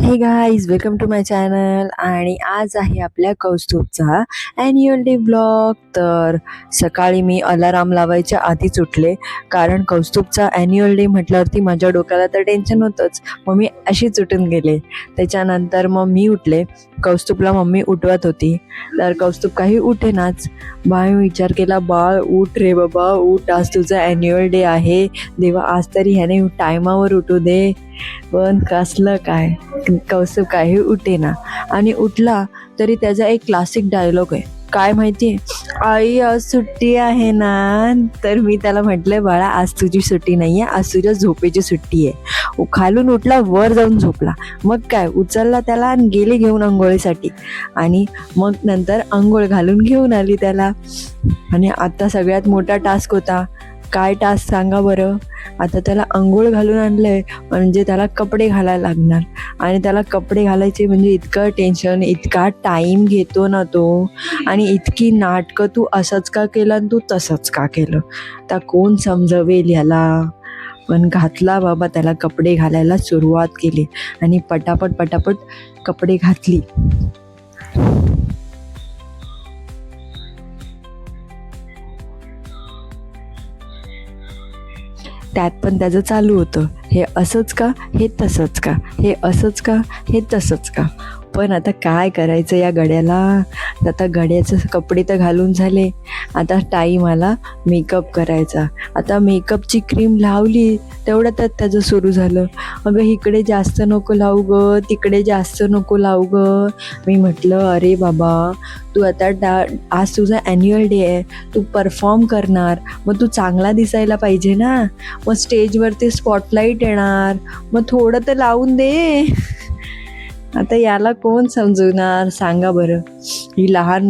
हे guys, welcome to my channel. आणि आज आहे आपल्या कौस्तुभचा ॲन्युअल डे ब्लॉग. तर सकाळी मी अलाराम लावायच्या आधीच उठले, कारण कौस्तुभचा ॲन्युअल डे म्हटल्यावरती माझ्या डोक्याला तर टेन्शन होतंच. मग मी अशीच उठून गेले. त्याच्यानंतर मग मी उठले. कौस्तुभला मम्मी उठवत होती, तर कौस्तुभ काही उठेनाच. मी विचार केला, बाळ उठ रे बाबा, उठ, आज तुझा ॲन्युअल डे आहे. देवा, आज तरी ह्याने टायमावर उठू दे. पण कसलं काय, कौस्तुभ काही उठेना. आणि उठला तरी त्याचा एक क्लासिक डायलॉग आहे, काय माहिती आहे, आई आज सुट्टी आहे ना. तर मी त्याला म्हटलं, बाळा आज तुझी सुट्टी नाही आहे, आज तुझ्या झोपेची सुट्टी आहे. खालून उठला, वर जाऊन झोपला. मग काय, उचलला त्याला आणि गेले घेऊन आंघोळीसाठी. आणि मग नंतर आंघोळ घालून घेऊन आली त्याला. आणि आता सगळ्यात मोठा टास्क होता. काय टास्क सांगा बरं. आता त्याला अंघोळ घालून आणलंय, म्हणजे त्याला कपडे घालायला लागणार. आणि त्याला कपडे घालायचे म्हणजे इतकं टेन्शन, इतका टाईम घेतो ना तो. आणि इतकी नाटकं, तू असंच का केलं आणि तू तसंच का केलं. आता कोण समजवेल ह्याला. पण घातला बाबा, त्याला कपडे घालायला सुरुवात केली आणि पटापट कपडे घातली. त्यात पण त्याचं चालू होतं, हे असंच का, हे तसंच का, हे असंच का, हे तसंच का. पण आता काय करायचं या गड्याला. आता गड्याचं कपडे तर घालून झाले, आता टाईम आला मेकअप करायचा. आता मेकअपची क्रीम लावली तेवढ्यात त्याचं सुरू झालं, अगं इकडे जास्त नको लावू ग, तिकडे जास्त नको लावू ग. मी म्हटलं, अरे बाबा, तू आता आज तुझा ॲन्युअल डे आहे, तू परफॉर्म करणार, मग तू चांगला दिसायला पाहिजे ना. मग स्टेजवरती स्पॉटलाईट येणार, मग थोडं तर लावून दे. आता याला कोण समजवणार सांगा बरं. ही लहान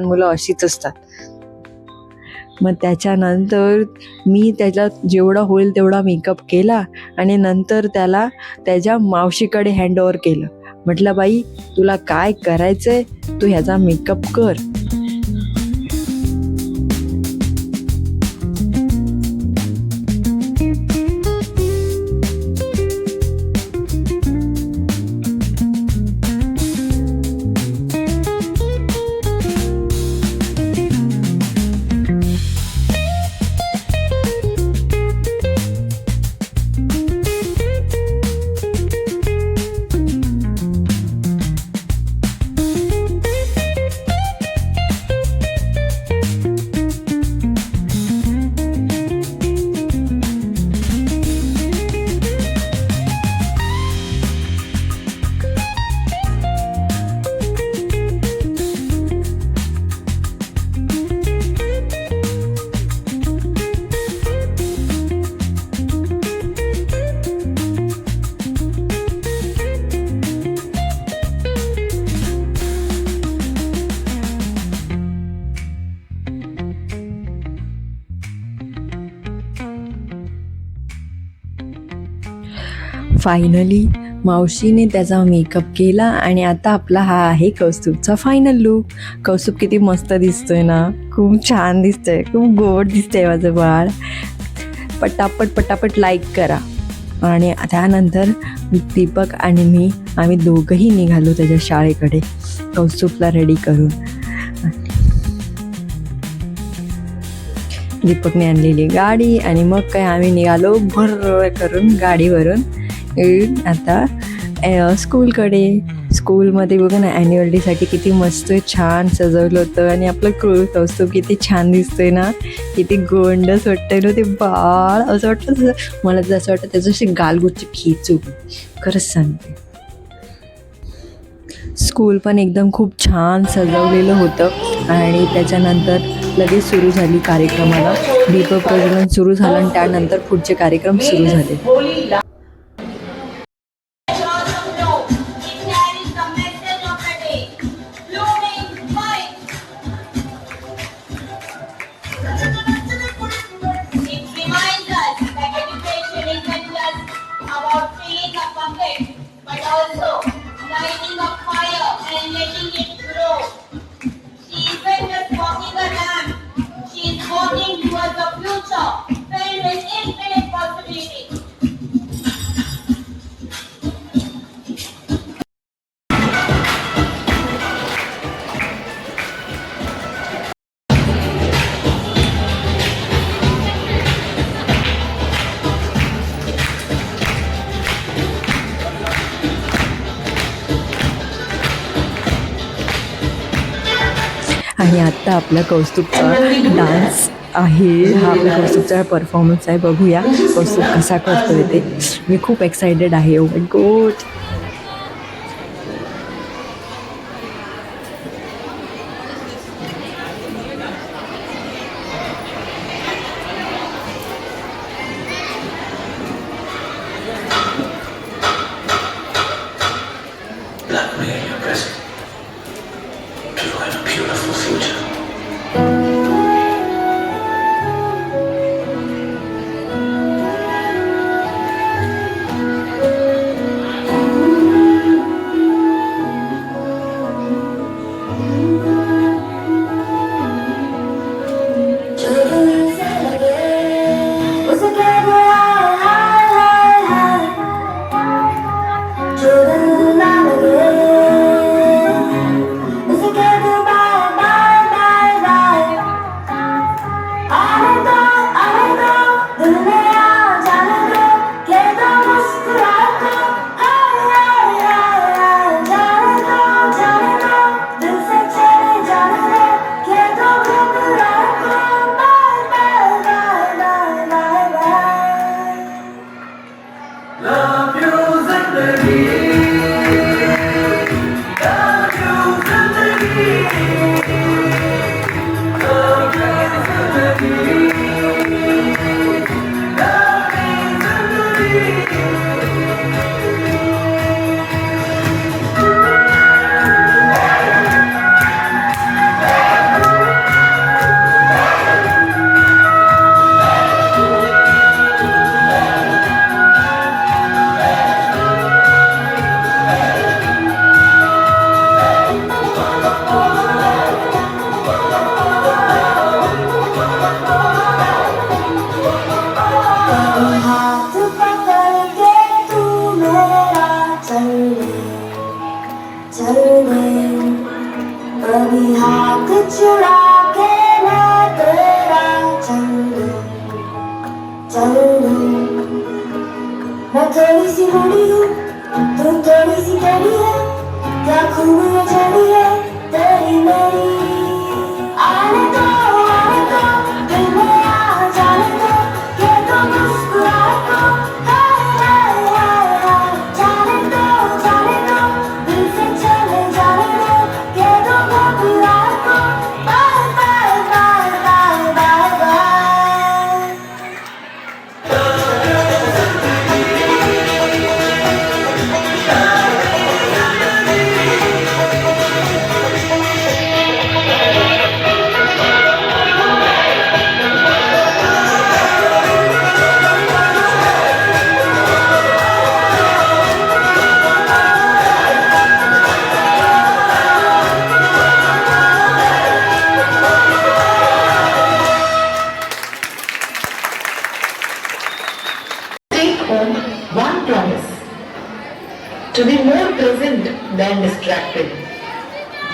मुलं अशीच असतात. मग त्याच्यानंतर मी त्याला जेवढा होईल तेवढा मेकअप केला आणि नंतर त्याला त्याच्या मावशीकडे हँडओव्हर केलं. म्हटलं, बाई तुला काय करायचंय, तू ह्याचा मेकअप कर. फायनली मावशीने त्याचा मेकअप केला आणि आता आपला हा आहे कौस्तुभचा फायनल लूक. कौस्तुभ किती मस्त दिसतोय ना, खूप छान दिसतोय, खूप गोड दिसतंय माझं बाळ. पटापट लाईक करा. आणि त्यानंतर दीपक आणि आम्ही दोघंही निघालो त्याच्या शाळेकडे कौस्तुभला रेडी करून. दीपकने आणलेली गाडी आणि मग काय आम्ही निघालो भर करून गाडीवरून आता स्कूलकडे. स्कूलमध्ये बघा ना, ॲन्युअल डेसाठी किती मस्त छान सजवलं होतं. आणि आपलं कौस्तुभ किती छान दिसतोय ना, किती गोंडस वाटतंय ना ते बाळ. असं वाटतं, मला जसं वाटतं त्याच्याशी गालगुच्छ खेचू, खरंच सांगते. स्कूल पण एकदम खूप छान सजवलेलं होतं. आणि त्याच्यानंतर लगेच सुरू झाली कार्यक्रमाला, दीपक प्रज्वलन सुरू झालं आणि त्यानंतर पुढचे कार्यक्रम सुरू झाले. आणि आत्ता आपला कौस्तुभचा डान्स आहे, हा आपला कौस्तुभचा परफॉर्मन्स आहे. बघूया कौस्तुभ कसा करतोय ते. मी खूप एक्सायटेड आहे. Oh my God. Let me in your presence. Divine a beautiful future. कभी हाथ छुड़ा के मैं तेरा चल लूं। मैं थोड़ी सी बड़ी हूँ, तू थोड़ी सी बड़ी है, क्या खूब ये जड़ी है तेरी मेरी। आने दो दिल में आ जाने दो, ये तो मुस्कुरा दो, हाय हाय हाय हाय। जाने दो दिल से चले जाने दो, ये तो घबरा दो, bye bye bye bye bye bye. Take home one promise: to be more present than distracted,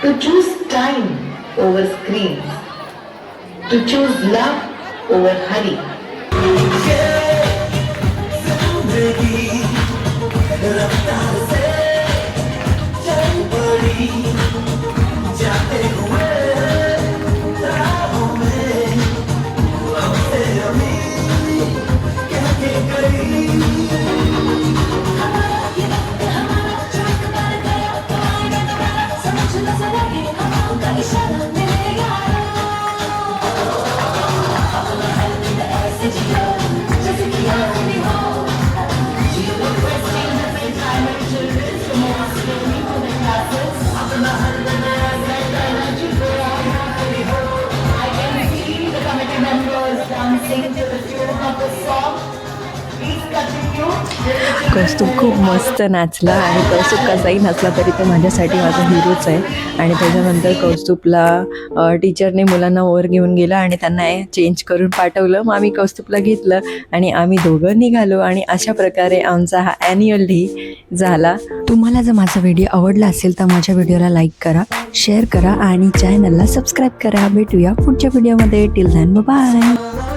to choose time over screens, to choose love over hurry. Kaustubh खूप मस्त नाचला आणि कौस्तुभ कसाही नाचला तरी तो माझ्यासाठी माझा हिरोच आहे. आणि त्याच्यानंतर कौस्तुभला टीचरने मुलांना वर घेऊन गेलं आणि त्यांना चेंज करून पाठवलं. मग आम्ही कौस्तुभला घेतलं आणि आम्ही दोघं निघालो आणि अशा प्रकारे आमचा हा ॲन्युअल डे झाला. तुम्हाला जर माझा व्हिडिओ आवडला असेल तर माझ्या व्हिडिओला लाईक करा, शेअर करा आणि चॅनलला सबस्क्राईब करा. भेटूया पुढच्या व्हिडिओमध्ये. Till then bye.